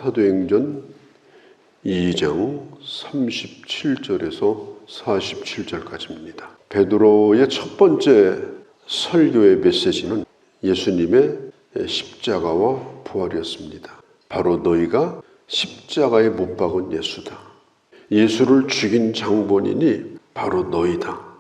사도행전 2장 37절에서 47절까지입니다. 베드로의 첫 번째 설교의 메시지는 예수님의 십자가와 부활이었습니다. 바로 너희가 십자가에 못 박은 예수다. 예수를 죽인 장본인이 바로 너희다.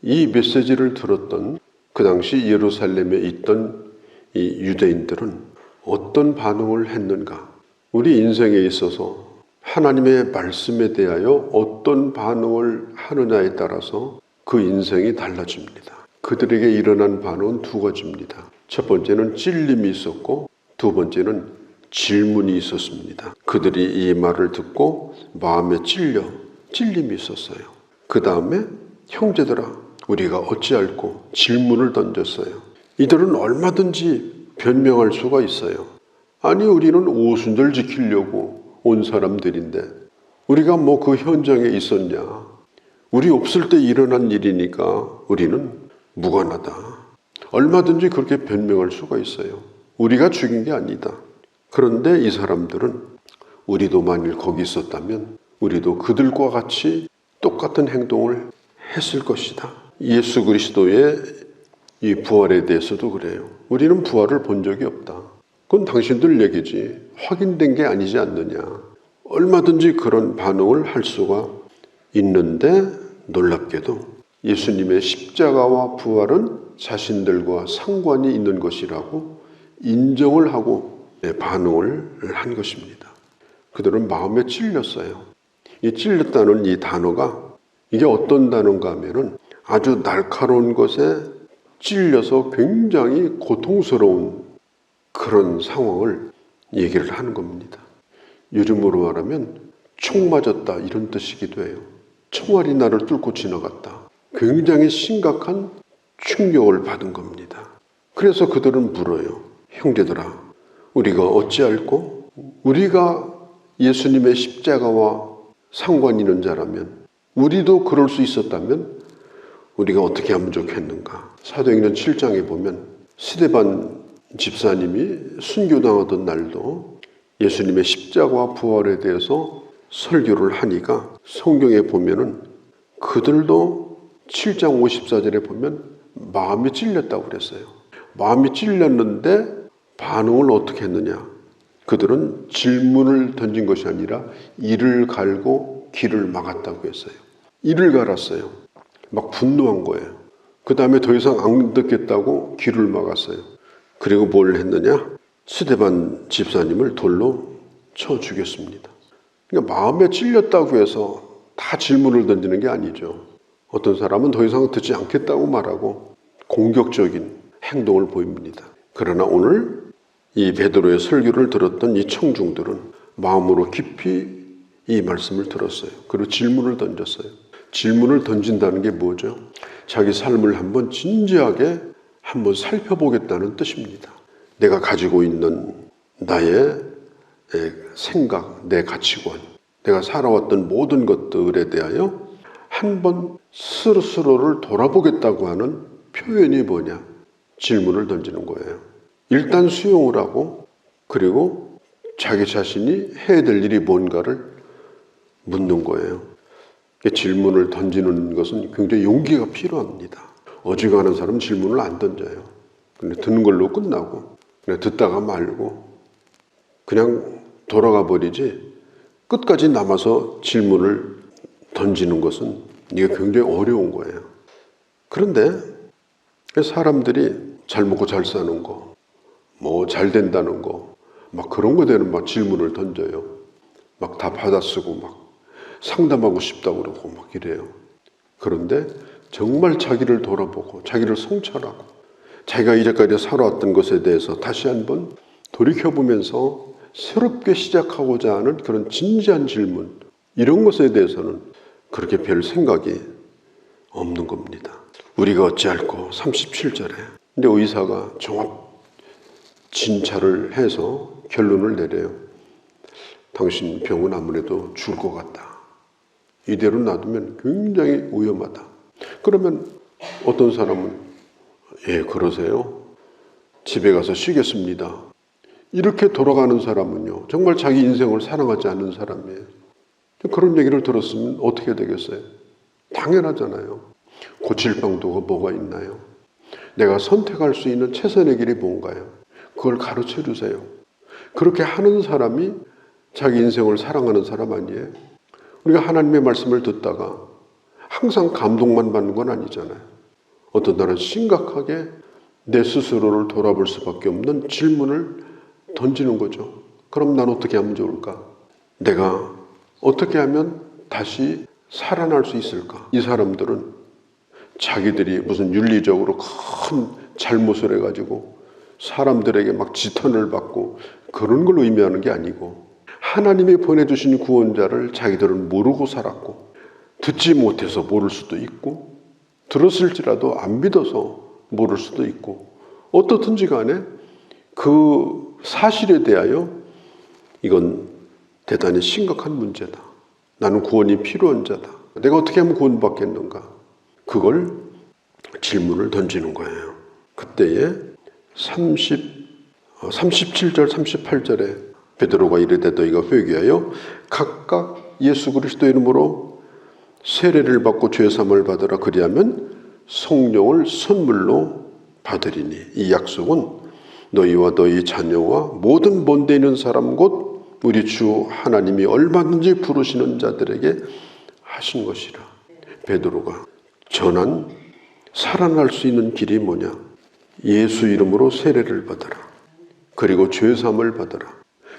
이 메시지를 들었던 그 당시 예루살렘에 있던 이 유대인들은 어떤 반응을 했는가? 우리 인생에 있어서 하나님의 말씀에 대하여 어떤 반응을 하느냐에 따라서 그 인생이 달라집니다. 그들에게 일어난 반응은 두 가지입니다. 첫 번째는 찔림이 있었고 두 번째는 질문이 있었습니다. 그들이 이 말을 듣고 마음에 찔림이 있었어요. 그 다음에 형제들아 우리가 어찌할꼬 질문을 던졌어요. 이들은 얼마든지 변명할 수가 있어요. 아니 우리는 오순절 지키려고 온 사람들인데 우리가 뭐 그 현장에 있었냐. 우리 없을 때 일어난 일이니까 우리는 무관하다. 얼마든지 그렇게 변명할 수가 있어요. 우리가 죽인 게 아니다. 그런데 이 사람들은 우리도 만일 거기 있었다면 우리도 그들과 같이 똑같은 행동을 했을 것이다. 예수 그리스도의 이 부활에 대해서도 그래요. 우리는 부활을 본 적이 없다. 그건 당신들 얘기지 확인된 게 아니지 않느냐. 얼마든지 그런 반응을 할 수가 있는데 놀랍게도 예수님의 십자가와 부활은 자신들과 상관이 있는 것이라고 인정을 하고 반응을 한 것입니다. 그들은 마음에 찔렸어요. 이 찔렸다는 이 단어가 이게 어떤 단어인가 하면은 아주 날카로운 것에 찔려서 굉장히 고통스러운 그런 상황을 얘기를 하는 겁니다. 요즘으로 말하면 총 맞았다 이런 뜻이기도 해요. 총알이 나를 뚫고 지나갔다. 굉장히 심각한 충격을 받은 겁니다. 그래서 그들은 물어요. 형제들아 우리가 어찌할꼬? 우리가 예수님의 십자가와 상관 있는 자라면 우리도 그럴 수 있었다면 우리가 어떻게 하면 좋겠는가? 사도행전 7장에 보면 스데반 집사님이 순교당하던 날도 예수님의 십자가와 부활에 대해서 설교를 하니까 성경에 보면은 그들도 7장 54절에 보면 마음이 찔렸다고 그랬어요. 마음이 찔렸는데 반응을 어떻게 했느냐? 그들은 질문을 던진 것이 아니라 이를 갈고 길을 막았다고 했어요. 이를 갈았어요. 막 분노한 거예요. 그 다음에 더 이상 안 듣겠다고 길을 막았어요. 그리고 뭘 했느냐? 스데반 집사님을 돌로 쳐 죽였습니다. 그러니까 마음에 찔렸다고 해서 다 질문을 던지는 게 아니죠. 어떤 사람은 더 이상 듣지 않겠다고 말하고 공격적인 행동을 보입니다. 그러나 오늘 이 베드로의 설교를 들었던 이 청중들은 마음으로 깊이 이 말씀을 들었어요. 그리고 질문을 던졌어요. 질문을 던진다는 게 뭐죠? 자기 삶을 한번 진지하게 한번 살펴보겠다는 뜻입니다. 내가 가지고 있는 나의 생각, 내 가치관, 내가 살아왔던 모든 것들에 대하여 한번 스스로를 돌아보겠다고 하는 표현이 뭐냐? 질문을 던지는 거예요. 일단 수용을 하고 그리고 자기 자신이 해야 될 일이 뭔가를 묻는 거예요. 질문을 던지는 것은 굉장히 용기가 필요합니다. 어지간한 사람은 질문을 안 던져요. 근데 듣는 걸로 끝나고 그냥 듣다가 말고 그냥 돌아가 버리지 끝까지 남아서 질문을 던지는 것은 이게 굉장히 어려운 거예요. 그런데 사람들이 잘 먹고 잘 사는 거, 뭐 잘 된다는 거, 막 그런 거에 대한 막 질문을 던져요. 막 다 받아쓰고 막 상담하고 싶다고 그러고 막 이래요. 그런데 정말 자기를 돌아보고 자기를 성찰하고 자기가 이제까지 살아왔던 것에 대해서 다시 한번 돌이켜보면서 새롭게 시작하고자 하는 그런 진지한 질문, 이런 것에 대해서는 그렇게 별 생각이 없는 겁니다. 우리가 어찌할꼬 37절에 근데 의사가 종합 진찰을 해서 결론을 내려요. 당신 병은 아무래도 죽을 것 같다. 이대로 놔두면 굉장히 위험하다. 그러면 어떤 사람은 예 그러세요? 집에 가서 쉬겠습니다. 이렇게 돌아가는 사람은요, 정말 자기 인생을 사랑하지 않는 사람이에요. 그런 얘기를 들었으면 어떻게 되겠어요? 당연하잖아요. 고칠 방도가 뭐가 있나요? 내가 선택할 수 있는 최선의 길이 뭔가요? 그걸 가르쳐 주세요. 그렇게 하는 사람이 자기 인생을 사랑하는 사람 아니에요? 우리가 하나님의 말씀을 듣다가 항상 감동만 받는 건 아니잖아요. 어떤 날은 심각하게 내 스스로를 돌아볼 수밖에 없는 질문을 던지는 거죠. 그럼 난 어떻게 하면 좋을까? 내가 어떻게 하면 다시 살아날 수 있을까? 이 사람들은 자기들이 무슨 윤리적으로 큰 잘못을 해가지고 사람들에게 막 지탄을 받고 그런 걸 의미하는 게 아니고, 하나님이 보내주신 구원자를 자기들은 모르고 살았고, 듣지 못해서 모를 수도 있고, 들었을지라도 안 믿어서 모를 수도 있고, 어떻든지 간에 그 사실에 대하여 이건 대단히 심각한 문제다. 나는 구원이 필요한 자다. 내가 어떻게 하면 구원받겠는가? 그걸 질문을 던지는 거예요. 그때에 37절 38절에 베드로가 이르되 너희가 회개하여 각각 예수 그리스도 이름으로 세례를 받고 죄사함을 받으라. 그리하면 성령을 선물로 받으리니 이 약속은 너희와 너희 자녀와 모든 먼 데 있는 사람 곧 우리 주 하나님이 얼마든지 부르시는 자들에게 하신 것이라. 베드로가 전한 살아날 수 있는 길이 뭐냐? 예수 이름으로 세례를 받아라. 그리고 죄사함을 받아라.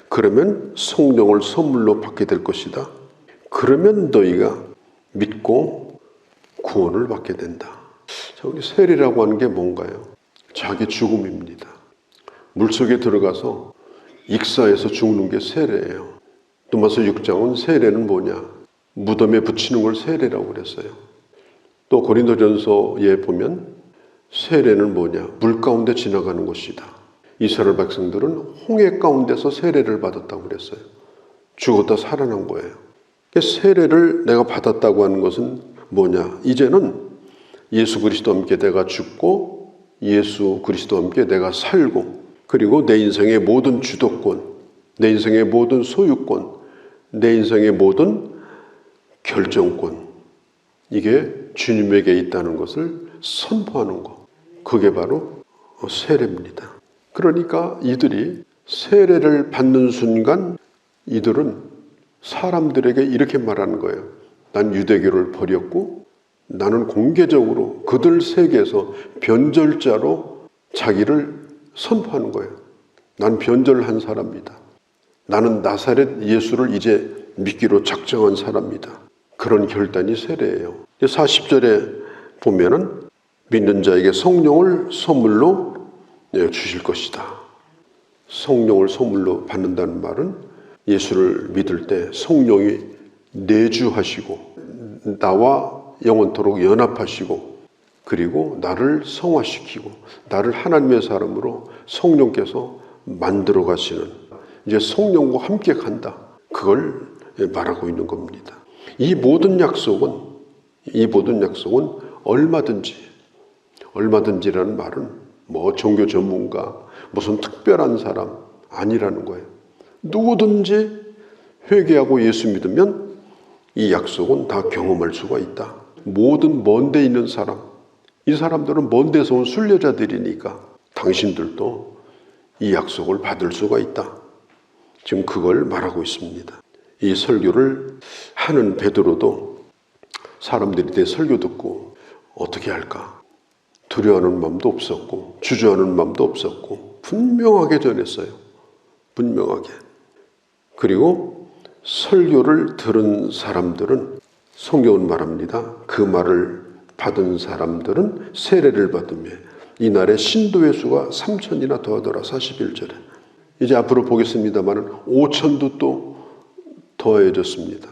그러면 성령을 선물로 받게 될 것이다. 그러면 너희가 믿고 구원을 받게 된다. 자, 우리 세례라고 하는 게 뭔가요? 자기 죽음입니다. 물속에 들어가서 익사해서 죽는 게 세례예요. 도마서 6장은 세례는 뭐냐? 무덤에 붙이는 걸 세례라고 그랬어요. 또 고린도전서에 보면 세례는 뭐냐? 물 가운데 지나가는 것이다. 이스라엘 백성들은 홍해 가운데서 세례를 받았다고 그랬어요. 죽었다 살아난 거예요. 세례를 내가 받았다고 하는 것은 뭐냐? 이제는 예수 그리스도와 함께 내가 죽고 예수 그리스도와 함께 내가 살고, 그리고 내 인생의 모든 주도권, 내 인생의 모든 소유권, 내 인생의 모든 결정권, 이게 주님에게 있다는 것을 선포하는 것. 그게 바로 세례입니다. 그러니까 이들이 세례를 받는 순간 이들은 사람들에게 이렇게 말하는 거예요. 난 유대교를 버렸고 나는 공개적으로 그들 세계에서 변절자로 자기를 선포하는 거예요. 난 변절한 사람이다. 나는 나사렛 예수를 이제 믿기로 작정한 사람이다. 그런 결단이 세례예요. 40절에 보면은 믿는 자에게 성령을 선물로 주실 것이다. 성령을 선물로 받는다는 말은 예수를 믿을 때 성령이 내주하시고 나와 영원토록 연합하시고, 그리고 나를 성화시키고 나를 하나님의 사람으로 성령께서 만들어 가시는, 이제 성령과 함께 간다. 그걸 말하고 있는 겁니다. 이 모든 약속은 얼마든지라는 말은 뭐 종교 전문가, 무슨 특별한 사람 아니라는 거예요. 누구든지 회개하고 예수 믿으면 이 약속은 다 경험할 수가 있다. 모든 먼 데 있는 사람, 이 사람들은 먼 데서 온 순례자들이니까 당신들도 이 약속을 받을 수가 있다. 지금 그걸 말하고 있습니다. 이 설교를 하는 베드로도 사람들이 내 설교 듣고 어떻게 할까? 두려워하는 마음도 없었고 주저하는 마음도 없었고 분명하게 전했어요. 분명하게. 그리고 설교를 들은 사람들은, 성경은 말합니다. 그 말을 받은 사람들은 세례를 받으며 이날에 신도의 수가 3,000이나 더하더라. 41절에. 이제 앞으로 보겠습니다만 5,000도 또 더해졌습니다.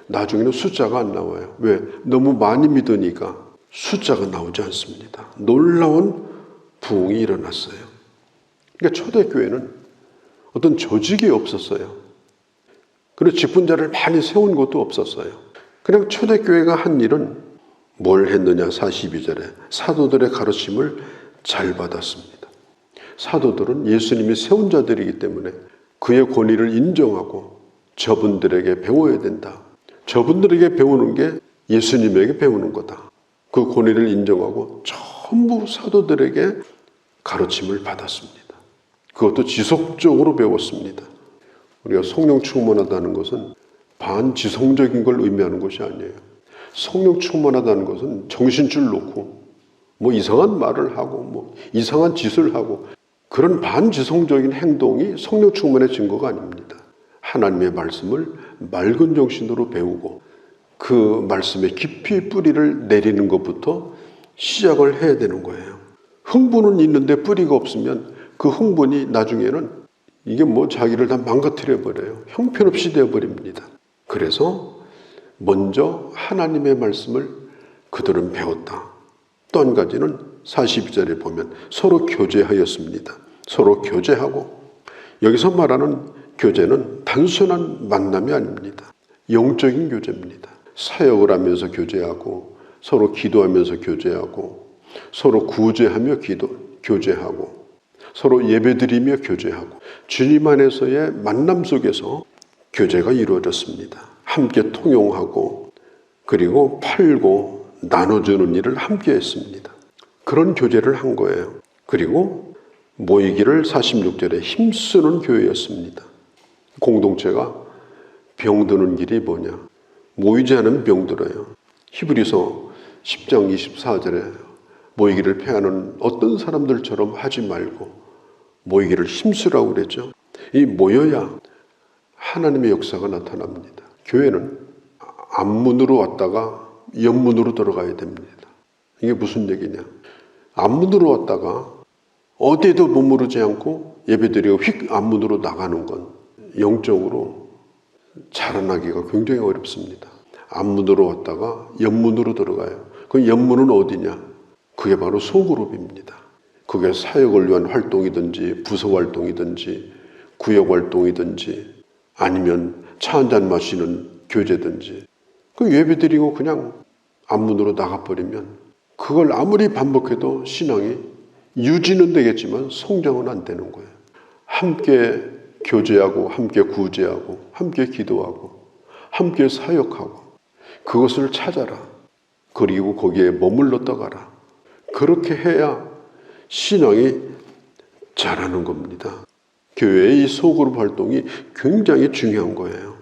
나중에는 숫자가 안 나와요. 왜? 너무 많이 믿으니까 숫자가 나오지 않습니다. 놀라운 부흥이 일어났어요. 그러니까 초대교회는 어떤 조직이 없었어요. 그리고 직분자를 많이 세운 것도 없었어요. 그냥 초대교회가 한 일은 뭘 했느냐? 42절에 사도들의 가르침을 잘 받았습니다. 사도들은 예수님이 세운 자들이기 때문에 그의 권위를 인정하고 저분들에게 배워야 된다. 저분들에게 배우는 게 예수님에게 배우는 거다. 그 권위를 인정하고 전부 사도들에게 가르침을 받았습니다. 그것도 지속적으로 배웠습니다. 우리가 성령 충만하다는 것은 반지성적인 걸 의미하는 것이 아니에요. 성령 충만하다는 것은 정신줄 놓고 뭐 이상한 말을 하고 뭐 이상한 짓을 하고 그런 반지성적인 행동이 성령 충만의 증거가 아닙니다. 하나님의 말씀을 맑은 정신으로 배우고 그 말씀에 깊이 뿌리를 내리는 것부터 시작을 해야 되는 거예요. 흥분은 있는데 뿌리가 없으면 그 흥분이 나중에는 이게 뭐 자기를 다 망가뜨려 버려요. 형편없이 되어버립니다. 그래서 먼저 하나님의 말씀을 그들은 배웠다. 또 한 가지는 42절에 보면 서로 교제하였습니다. 서로 교제하고, 여기서 말하는 교제는 단순한 만남이 아닙니다. 영적인 교제입니다. 사역을 하면서 교제하고, 서로 기도하면서 교제하고, 서로 구제하며 교제하고, 서로 예배드리며 교제하고, 주님 안에서의 만남 속에서 교제가 이루어졌습니다. 함께 통용하고 그리고 팔고 나눠주는 일을 함께 했습니다. 그런 교제를 한 거예요. 그리고 모이기를 46절에 힘쓰는 교회였습니다. 공동체가 병드는 길이 뭐냐? 모이지 않으면 병들어요. 히브리서 10장 24절에 모이기를 패하는 어떤 사람들처럼 하지 말고 모이기를 힘쓰라고 그랬죠. 이 모여야 하나님의 역사가 나타납니다. 교회는 앞문으로 왔다가 옆문으로 들어가야 됩니다. 이게 무슨 얘기냐? 앞문으로 왔다가 어디에도 머무르지 않고 예배드리고 휙 앞문으로 나가는 건 영적으로 자라나기가 굉장히 어렵습니다. 앞문으로 왔다가 옆문으로 들어가요. 그 옆문은 어디냐? 그게 바로 소그룹입니다. 그게 사역을 위한 활동이든지 부서 활동이든지 구역 활동이든지 아니면 차 한잔 마시는 교제든지 그 예배드리고 그냥 앞문으로 나가버리면 그걸 아무리 반복해도 신앙이 유지는 되겠지만 성장은 안 되는 거예요. 함께 교제하고 함께 구제하고 함께 기도하고 함께 사역하고 그것을 찾아라. 그리고 거기에 머물렀다 가라. 그렇게 해야 신앙이 자라는 겁니다. 교회의 이 소그룹 활동이 굉장히 중요한 거예요.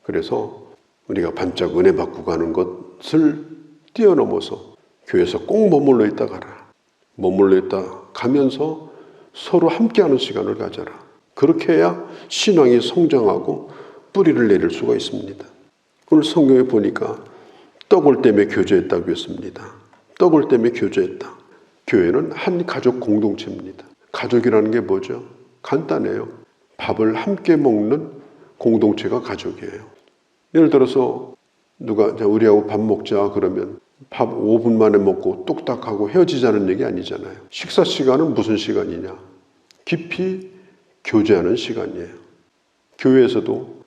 그래서 우리가 반짝 은혜 받고 가는 것을 뛰어넘어서 교회에서 꼭 머물러 있다 가라. 머물러 있다 가면서 서로 함께하는 시간을 가져라. 그렇게 해야 신앙이 성장하고 뿌리를 내릴 수가 있습니다. 오늘 성경에 보니까 떡을 떼며 교제했다고 했습니다. 떡을 떼며 교제했다. 교회는 한 가족 공동체입니다. 가족이라는 게 뭐죠? 간단해요. 밥을 함께 먹는 공동체가 가족이에요. 예를 들어서 누가 우리하고 밥 먹자 그러면 밥 5분 만에 먹고 뚝딱하고 헤어지자는 얘기 아니잖아요. 식사 시간은 무슨 시간이냐? 깊이 교제하는 시간이에요. 교회에서도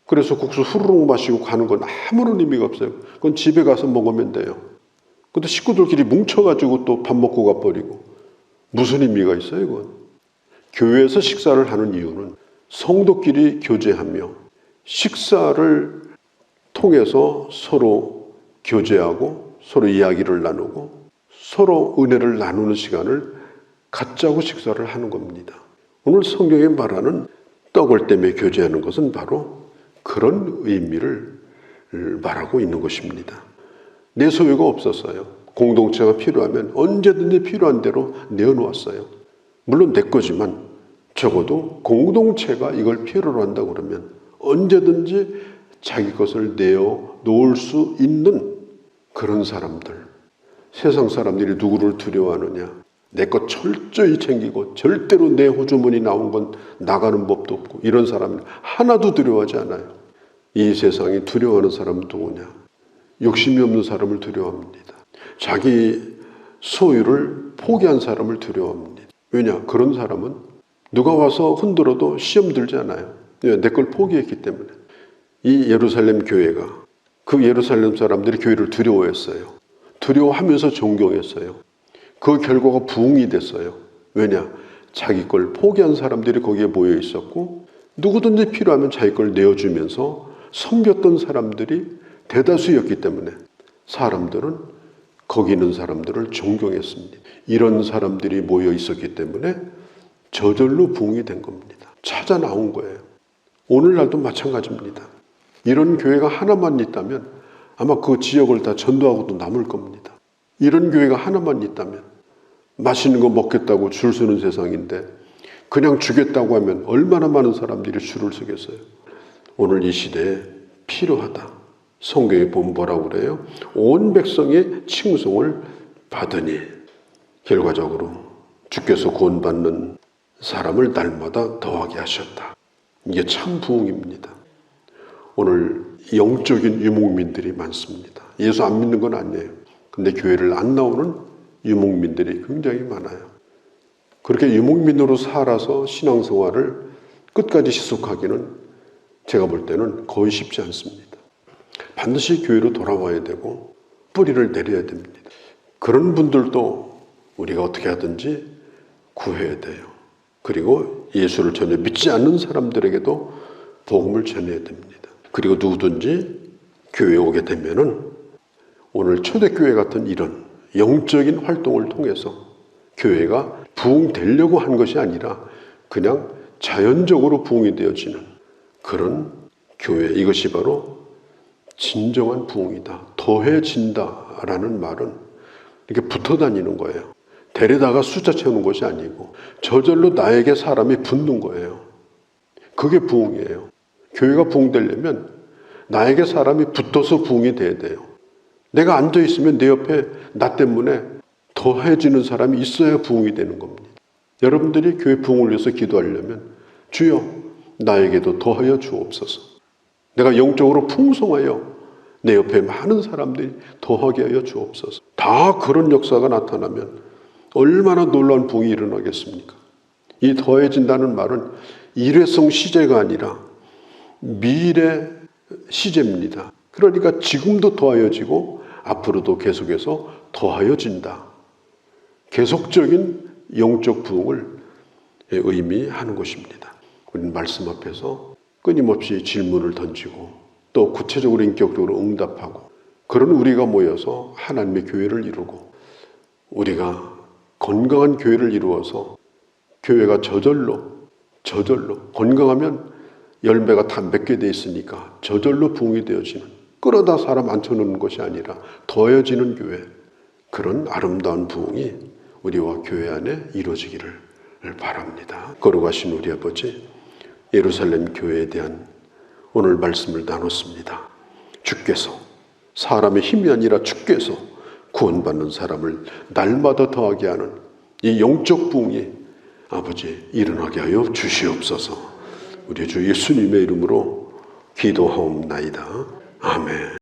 그래서 국수 후루룩 마시고 가는 건 아무런 의미가 없어요. 그건 집에 가서 먹으면 돼요. 근데 식구들끼리 뭉쳐가지고 또 밥 먹고 가버리고 무슨 의미가 있어요, 이건? 교회에서 식사를 하는 이유는 성도끼리 교제하며 식사를 통해서 서로 교제하고 서로 이야기를 나누고 서로 은혜를 나누는 시간을 갖자고 식사를 하는 겁니다. 오늘 성경에 말하는 떡을 떼며 교제하는 것은 바로 그런 의미를 말하고 있는 것입니다. 내 소유가 없었어요. 공동체가 필요하면 언제든지 필요한 대로 내어놓았어요. 물론 내 거지만 적어도 공동체가 이걸 필요로 한다 그러면 언제든지 자기 것을 내어 놓을 수 있는 그런 사람들. 세상 사람들이 누구를 두려워하느냐? 내 것 철저히 챙기고 절대로 내 호주머니 나온 건 나가는 법도 없고 이런 사람은 하나도 두려워하지 않아요. 이 세상이 두려워하는 사람은 누구냐? 욕심이 없는 사람을 두려워합니다. 자기 소유를 포기한 사람을 두려워합니다. 왜냐? 그런 사람은 누가 와서 흔들어도 시험 들지 않아요. 내 걸 포기했기 때문에. 이 예루살렘 교회가 그 예루살렘 사람들이 교회를 두려워했어요. 두려워하면서 존경했어요. 그 결과가 부흥이 됐어요. 왜냐? 자기 걸 포기한 사람들이 거기에 모여 있었고 누구든지 필요하면 자기 걸 내어주면서 섬겼던 사람들이 대다수였기 때문에 사람들은 거기 있는 사람들을 존경했습니다. 이런 사람들이 모여 있었기 때문에 저절로 부흥이 된 겁니다. 찾아 나온 거예요. 오늘날도 마찬가지입니다. 이런 교회가 하나만 있다면 아마 그 지역을 다 전도하고도 남을 겁니다. 이런 교회가 하나만 있다면 맛있는 거 먹겠다고 줄 서는 세상인데 그냥 주겠다고 하면 얼마나 많은 사람들이 줄을 서겠어요. 오늘 이 시대에 필요하다. 성경에 보면 뭐라고 그래요? 온 백성의 칭송을 받으니 결과적으로 주께서 구원받는 사람을 날마다 더하게 하셨다. 이게 참 부흥입니다. 오늘 영적인 유목민들이 많습니다. 예수 안 믿는 건 아니에요. 근데 교회를 안 나오는 유목민들이 굉장히 많아요. 그렇게 유목민으로 살아서 신앙생활을 끝까지 지속하기는 제가 볼 때는 거의 쉽지 않습니다. 반드시 교회로 돌아와야 되고 뿌리를 내려야 됩니다. 그런 분들도 우리가 어떻게 하든지 구해야 돼요. 그리고 예수를 전혀 믿지 않는 사람들에게도 복음을 전해야 됩니다. 그리고 누구든지 교회에 오게 되면은 오늘 초대교회 같은 이런 영적인 활동을 통해서 교회가 부흥되려고 한 것이 아니라 그냥 자연적으로 부흥이 되어지는 그런 교회, 이것이 바로 진정한 부흥이다. 더해진다라는 말은 이렇게 붙어 다니는 거예요. 데려다가 숫자 채우는 것이 아니고 저절로 나에게 사람이 붙는 거예요. 그게 부흥이에요. 교회가 부흥되려면 나에게 사람이 붙어서 부흥이 돼야 돼요. 내가 앉아있으면 내 옆에 나 때문에 더해지는 사람이 있어야 부흥이 되는 겁니다. 여러분들이 교회 부흥을 위해서 기도하려면 주여 나에게도 더하여 주옵소서. 내가 영적으로 풍성하여 내 옆에 많은 사람들이 더하게 하여 주옵소서. 다 그런 역사가 나타나면 얼마나 놀라운 부흥이 일어나겠습니까? 이 더해진다는 말은 일회성 시제가 아니라 미래 시제입니다. 그러니까 지금도 더하여지고 앞으로도 계속해서 더하여진다. 계속적인 영적 부흥을 의미하는 것입니다. 우리는 말씀 앞에서 끊임없이 질문을 던지고 또 구체적으로 인격적으로 응답하고 그런 우리가 모여서 하나님의 교회를 이루고 우리가 건강한 교회를 이루어서 교회가 저절로 건강하면 열매가 다 맺게 돼 있으니까 저절로 부흥이 되어지는 끌어다 사람 앉혀놓는 것이 아니라 더해지는 교회, 그런 아름다운 부흥이 우리와 교회 안에 이루어지기를 바랍니다. 거룩하신 우리 아버지, 예루살렘 교회에 대한 오늘 말씀을 나눴습니다. 주께서 사람의 힘이 아니라 주께서 구원받는 사람을 날마다 더하게 하는 이 영적 부흥이 아버지 일어나게 하여 주시옵소서. 우리 주 예수님의 이름으로 기도하옵나이다. 아멘.